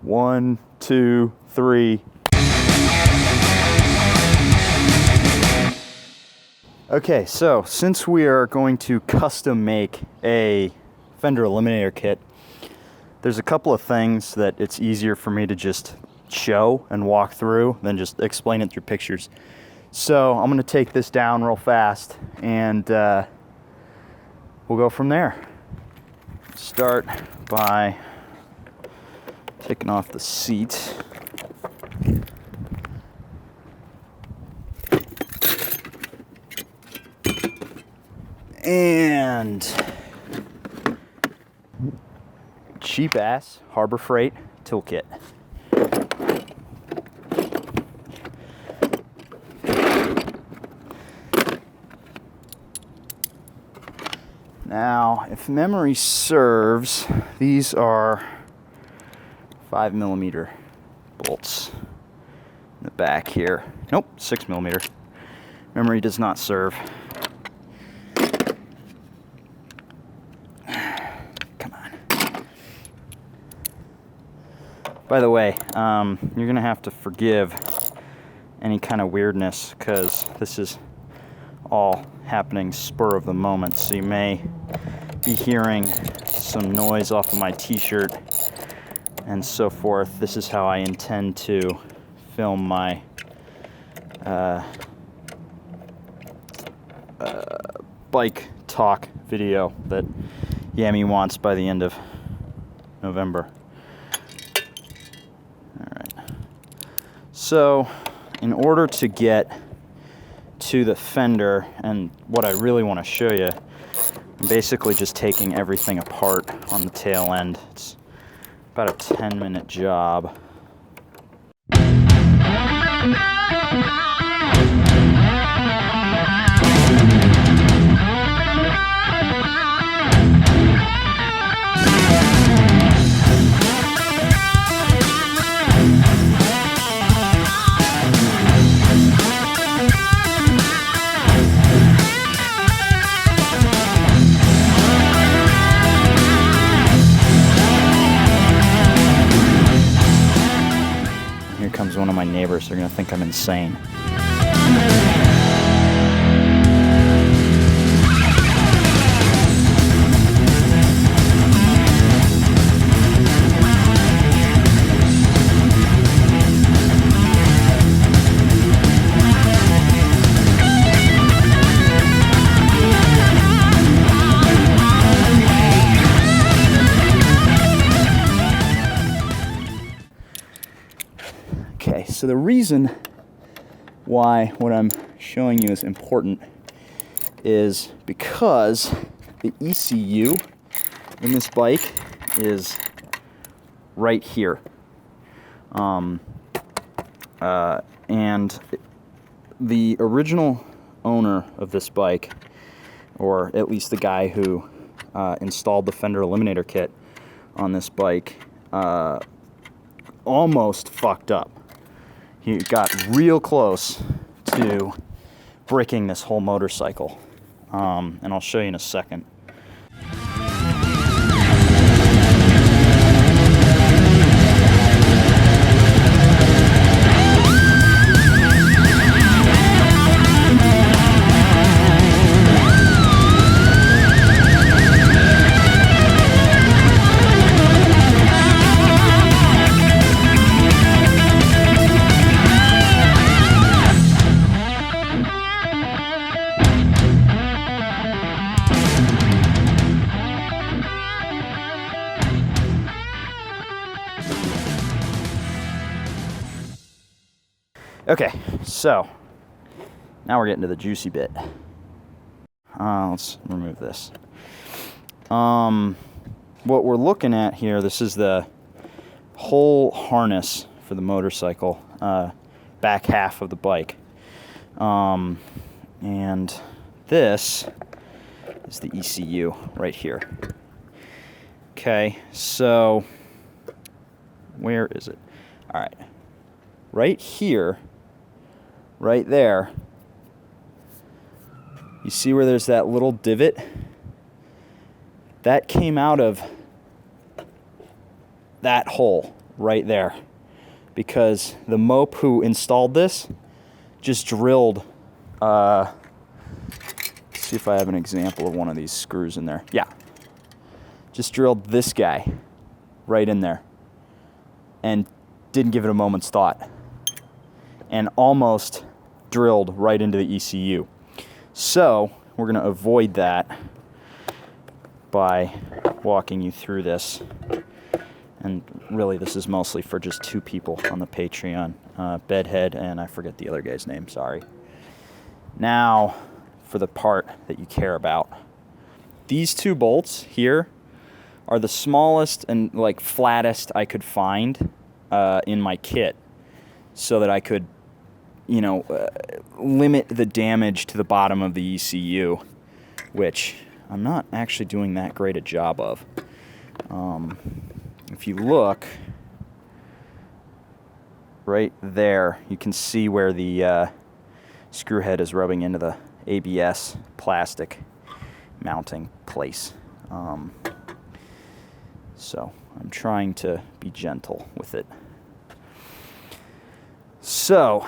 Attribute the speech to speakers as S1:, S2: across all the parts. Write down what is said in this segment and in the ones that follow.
S1: 1, 2, 3. Okay, so since we are going to custom make a Fender Eliminator kit, there's a couple of things that it's easier for me to just show and walk through than just explain it through pictures. So I'm going to take this down real fast and we'll go from there. Start by taking off the seat. And cheap ass Harbor Freight toolkit. Now, if memory serves, these are 5mm bolts in the back here. Nope, 6mm. Memory does not serve. Come on. By the way, you're gonna have to forgive any kind of weirdness because this is all happening spur of the moment, so you may be hearing some noise off of my t-shirt and so forth. This is how I intend to film my bike talk video that Yami wants by the end of November. Alright. So, in order to get to the fender, and what I really want to show you, I'm basically just taking everything apart on the tail end. It's about a 10-minute job. Here comes one of my neighbors. They're gonna think I'm insane. Okay, so the reason why what I'm showing you is important is because the ECU in this bike is right here. And the original owner of this bike, or at least the guy who installed the Fender Eliminator kit on this bike, almost fucked up. He got real close to bricking this whole motorcycle, and I'll show you in a second. Okay, so now we're getting to the juicy bit. Let's remove this. What we're looking at here, this is the whole harness for the motorcycle, back half of the bike. And this is the ECU right here. Okay, so where is it? All right, right here. Right there, you see where there's that little divot? That came out of that hole right there, because the mope who installed this just drilled, let's see if I have an example of one of these screws in there. Yeah, just drilled this guy right in there and didn't give it a moment's thought, and almost drilled right into the ECU. So we're going to avoid that by walking you through this. And really, this is mostly for just 2 people on the Patreon. Bedhead, and I forget the other guy's name, sorry. Now, for the part that you care about. These 2 bolts here are the smallest and like flattest I could find in my kit, so that I could, you know, limit the damage to the bottom of the ECU, which I'm not actually doing that great a job of. If you look right there, you can see where the screw head is rubbing into the ABS plastic mounting place. So I'm trying to be gentle with it. So,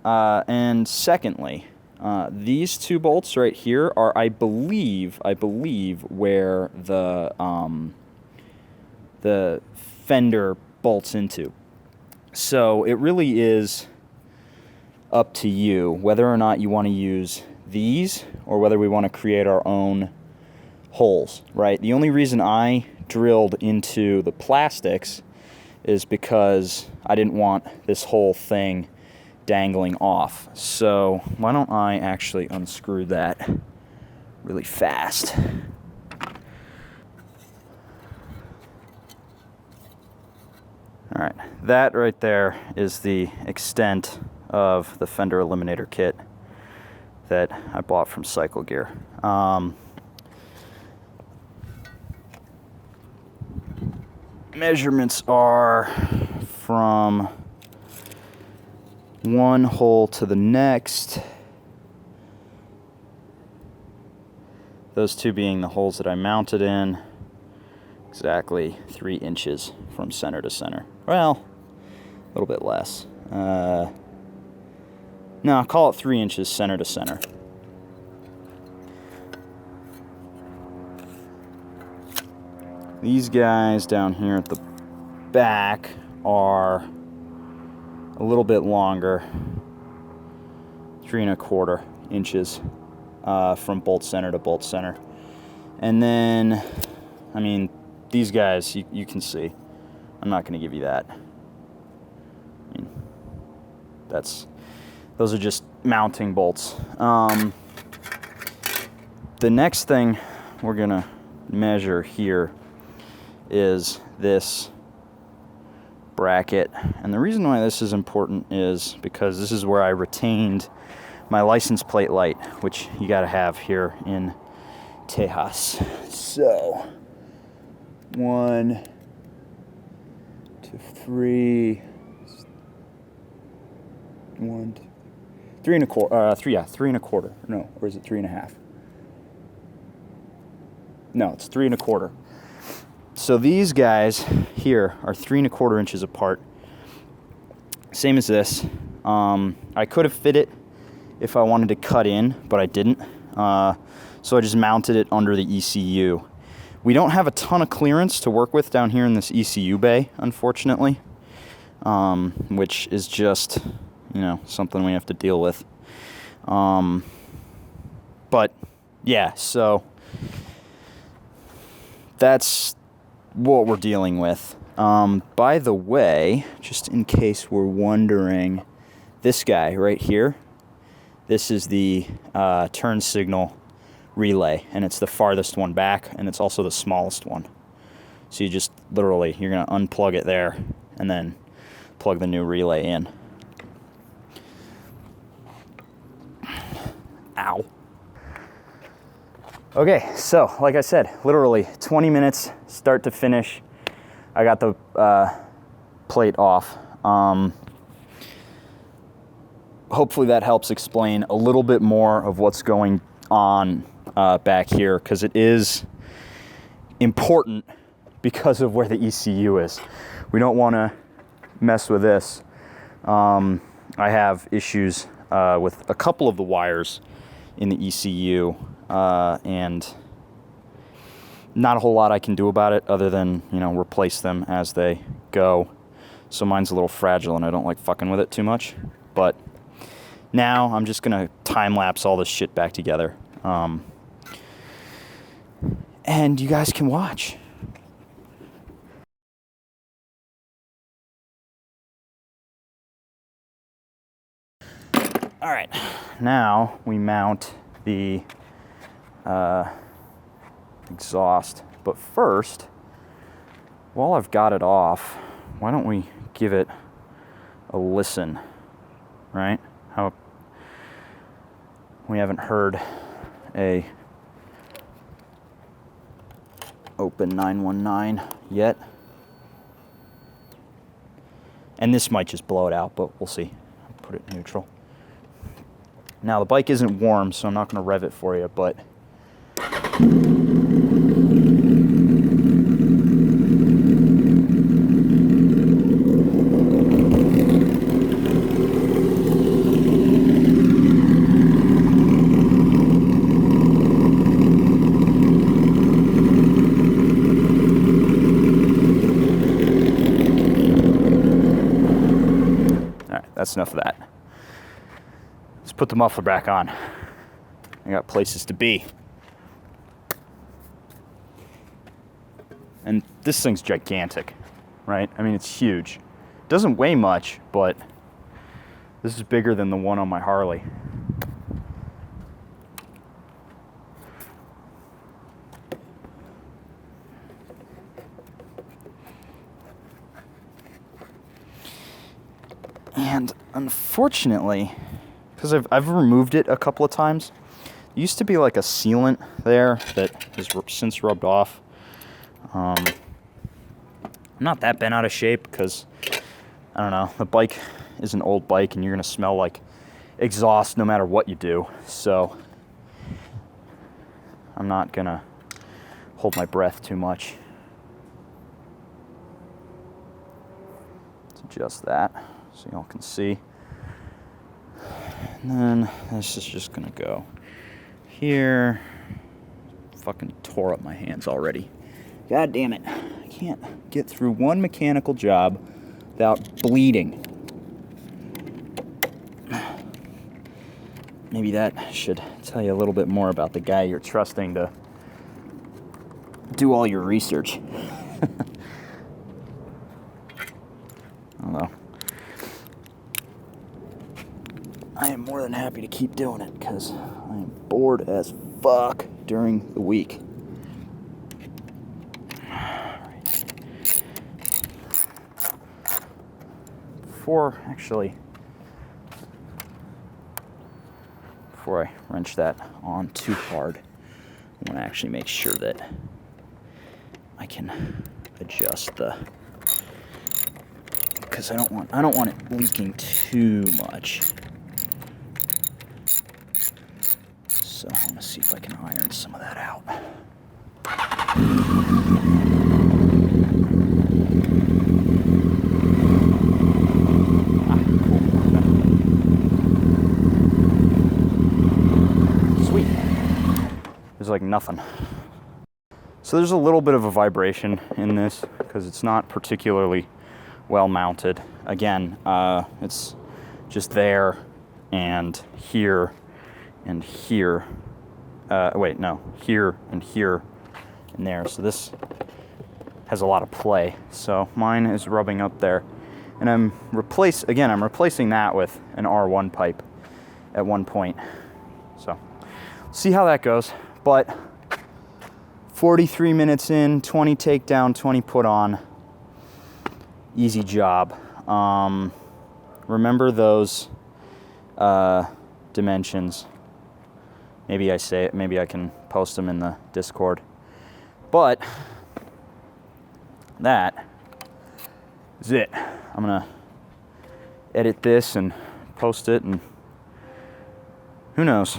S1: and secondly, these 2 bolts right here are, I believe, where the fender bolts into. So it really is up to you whether or not you want to use these or whether we want to create our own holes, right? The only reason I drilled into the plastics is because I didn't want this whole thing dangling off. So why don't I actually unscrew that really fast. All right, that right there is the extent of the Fender Eliminator kit that I bought from Cycle Gear. Measurements are from one hole to the next, those 2 being the holes that I mounted in, exactly 3 inches from center to center. Well, a little bit less. No, I'll call it 3 inches center to center. These guys down here at the back are a little bit longer, 3 1/4 inches from bolt center to bolt center. And then, I mean, these guys, you can see, I'm not going to give you that. I mean, those are just mounting bolts. The next thing we're going to measure here is this bracket, and the reason why this is important is because this is where I retained my license plate light, which you got to have here in Tejas. So 1 2 3 1 3 1/4 3 1/4. No, or is it 3 1/2? No, it's 3 1/4. So these guys here are 3 1/4 inches apart. Same as this. I could have fit it if I wanted to cut in, but I didn't. So I just mounted it under the ECU. We don't have a ton of clearance to work with down here in this ECU bay, unfortunately, which is just, something we have to deal with. But yeah, so that's what we're dealing with. By the way, just in case we're wondering, this guy right here, this is the turn signal relay, and it's the farthest one back, and it's also the smallest one. So you just literally, you're going to unplug it there and then plug the new relay in. Ow. Okay, so like I said, literally 20 minutes start to finish. I got the plate off. Hopefully that helps explain a little bit more of what's going on back here, because it is important because of where the ECU is. We don't want to mess with this. I have issues with a couple of the wires in the ECU, and not a whole lot I can do about it other than, you know, replace them as they go. So mine's a little fragile and I don't like fucking with it too much. But now I'm just gonna time lapse all this shit back together. And you guys can watch. All right, now we mount the exhaust. But first, while I've got it off, why don't we give it a listen, right? How we haven't heard a open 919 yet. And this might just blow it out, but we'll see. I'll put it neutral. Now the bike isn't warm, so I'm not going to rev it for you, but that's enough of that. Let's put the muffler back on. I got places to be. And this thing's gigantic, right? I mean, it's huge. It doesn't weigh much, but this is bigger than the one on my Harley. And unfortunately, because I've removed it a couple of times, there used to be like a sealant there that has since rubbed off. I'm not that bent out of shape because, I don't know, the bike is an old bike and you're going to smell like exhaust no matter what you do. So I'm not going to hold my breath too much. Let's adjust that so y'all can see. And then this is just gonna go here. Fucking tore up my hands already. God damn it. I can't get through one mechanical job without bleeding. Maybe that should tell you a little bit more about the guy you're trusting to do all your research. I don't know. I am more than happy to keep doing it because I am bored as fuck during the week. Before I wrench that on too hard, I want to actually make sure that I can adjust the, because I don't want it leaking too much. So I'm going to see if I can iron some of that out. Sweet. There's like nothing. So there's a little bit of a vibration in this because it's not particularly well mounted. Again, it's just there and here and here. Here and here and there. So this has a lot of play. So mine is rubbing up there. And I'm replacing that with an R1 pipe at one point. So see how that goes. But 43 minutes in, 20 takedown, 20 put on. Easy job. Remember those dimensions. Maybe I can post them in the Discord. But that is it. I'm gonna edit this and post it, and who knows?